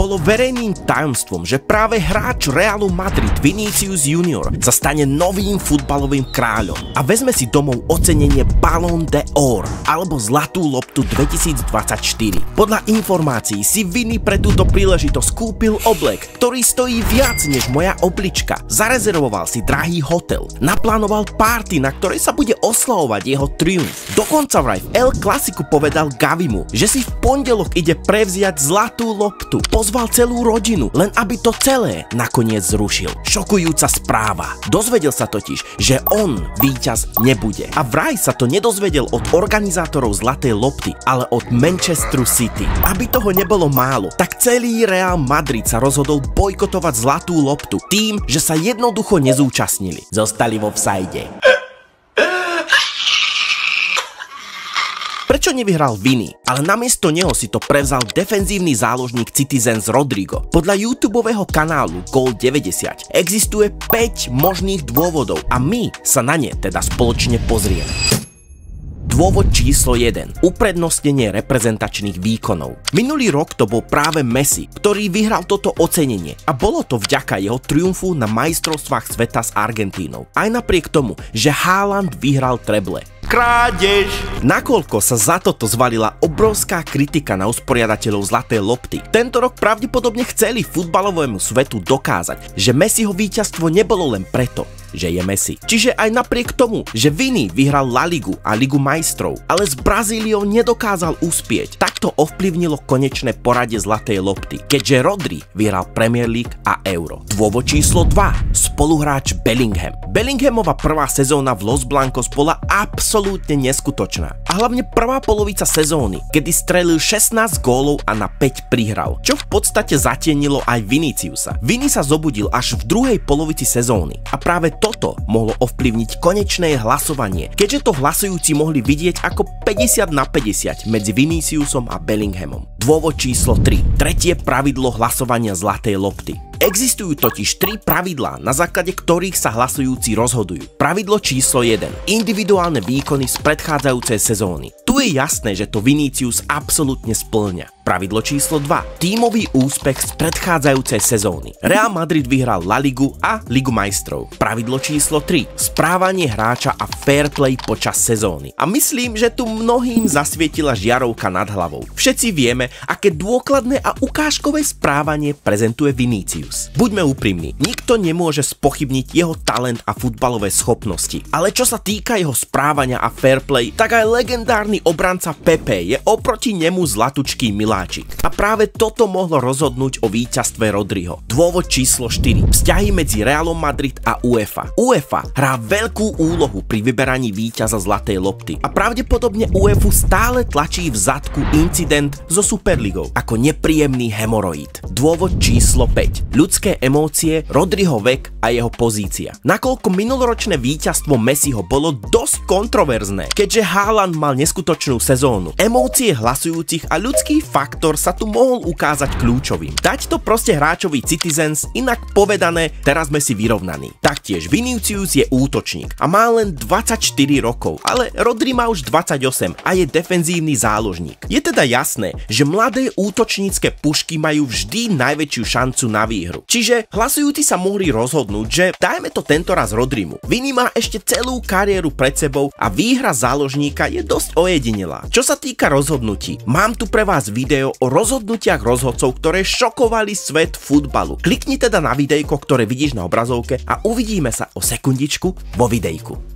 Bolo verejným tajomstvom, že práve hráč Realu Madrid Vinicius Junior sa stane novým futbalovým kráľom a vezme si domov ocenenie Ballon d'Or alebo Zlatú loptu 2024. Podľa informácií si Vini pre túto príležitosť kúpil oblek, ktorý stojí viac než moja oblička. Zarezervoval si drahý hotel, naplánoval party, na ktorej sa bude oslavovať jeho triumf. Dokonca vraj v El Clasicu povedal Gavimu, že si v pondelok ide prevziať zlatú loptu. Pozval celú rodinu, len aby to celé nakoniec zrušil. Šokujúca správa. Dozvedel sa totiž, že on víťaz nebude. A vraj sa to nedozvedel od organizátorov zlatej lopty, ale od Manchesteru City. Aby toho nebolo málo, tak celý Real Madrid sa rozhodol bojkotovať zlatú loptu tým, že sa jednoducho nezúčastnili. Zostali vo offside. Prečo nevyhral Vini, ale namiesto neho si to prevzal defenzívny záložník Citizens Rodrigo? Podľa YouTubeového kanálu Goal90 existuje 5 možných dôvodov a my sa na ne teda spoločne pozrieme. Dôvod číslo 1. Uprednostnenie reprezentačných výkonov. Minulý rok to bol práve Messi, ktorý vyhral toto ocenenie a bolo to vďaka jeho triumfu na majstrovstvách sveta s Argentínou. Aj napriek tomu, že Haaland vyhral treble. Krádež! Nakoľko sa za toto zvalila obrovská kritika na usporiadateľov zlatej lopty, tento rok pravdepodobne chceli futbalovému svetu dokázať, že Messiho víťazstvo nebolo len preto, že je Messi. Čiže aj napriek tomu, že Vini vyhral La Ligu a Ligu majstrov, ale s Brazíliou nedokázal uspieť, takto ovplyvnilo konečné poradie zlatej lopty, keďže Rodri vyhral Premier League a Euro. Dôvod číslo 2. Spoluhráč Bellingham. Bellinghamova prvá sezóna v Los Blancos bola absolútne neskutočná. A hlavne prvá polovica sezóny, kedy strelil 16 gólov a na 5 prihral, čo v podstate zatienilo aj Viniciusa. Vini sa zobudil až v druhej polovici sezóny a práve toto mohlo ovplyvniť konečné hlasovanie, keďže to hlasujúci mohli vidieť ako 50/50 medzi Viniciusom a Bellinghamom. Dôvod číslo 3. Tretie pravidlo hlasovania zlatej lopty. Existujú totiž 3 pravidlá, na základe ktorých sa hlasujúci rozhodujú. Pravidlo číslo 1. Individuálne výkony z predchádzajúcej sezóny. Tu je jasné, že to Vinicius absolútne spĺňa. Pravidlo číslo 2. Tímový úspech z predchádzajúcej sezóny. Real Madrid vyhral La Ligu a Ligu majstrov. Pravidlo číslo 3. Správanie hráča a fair play počas sezóny. A myslím, že tu mnohým zasvietila žiarovka nad hlavou. Všetci vieme, aké dôkladné a ukážkové správanie prezentuje Vinicius. Buďme úprimní, nikto nemôže spochybniť jeho talent a futbalové schopnosti. Ale čo sa týka jeho správania a fair play, tak aj legendárny obranca Pepe je oproti nemu zlatučký miláčik. A práve toto mohlo rozhodnúť o víťazstve Rodriho. Dôvod číslo 4. Vzťahy medzi Realom Madrid a UEFA. UEFA hrá veľkú úlohu pri vyberaní víťaza zlatej lopty a pravdepodobne UEFA stále tlačí v zadku incident so Superligou ako nepríjemný hemoroid. Dôvod číslo 5. Ľudské emócie, Rodriho vek a jeho pozícia. Nakoľko minuloročné víťazstvo Messiho bolo dosť kontroverzné, keďže Haaland mal neskutočnú sezónu. Emócie hlasujúcich a ľudský faktor sa tu mohol ukázať kľúčovým. Dať to proste hráčovi Citizens, inak povedané, teraz sme si vyrovnaní. Taktiež Vinicius je útočník a má len 24 rokov, ale Rodri má už 28 a je defenzívny záložník. Je teda jasné, že mladé útočnícke pušky majú vždy najväčšiu šancu na výhru. Čiže hlasujúci sa mohli rozhodnúť, že dajme to tentoraz Rodrimu. Vini má ešte celú kariéru pred sebou a výhra záložníka je dosť ojedinelá. Čo sa týka rozhodnutí, mám tu pre vás video o rozhodnutiach rozhodcov, ktoré šokovali svet futbalu. Klikni teda na videjko, ktoré vidíš na obrazovke a uvidíme sa o sekundičku vo videjku.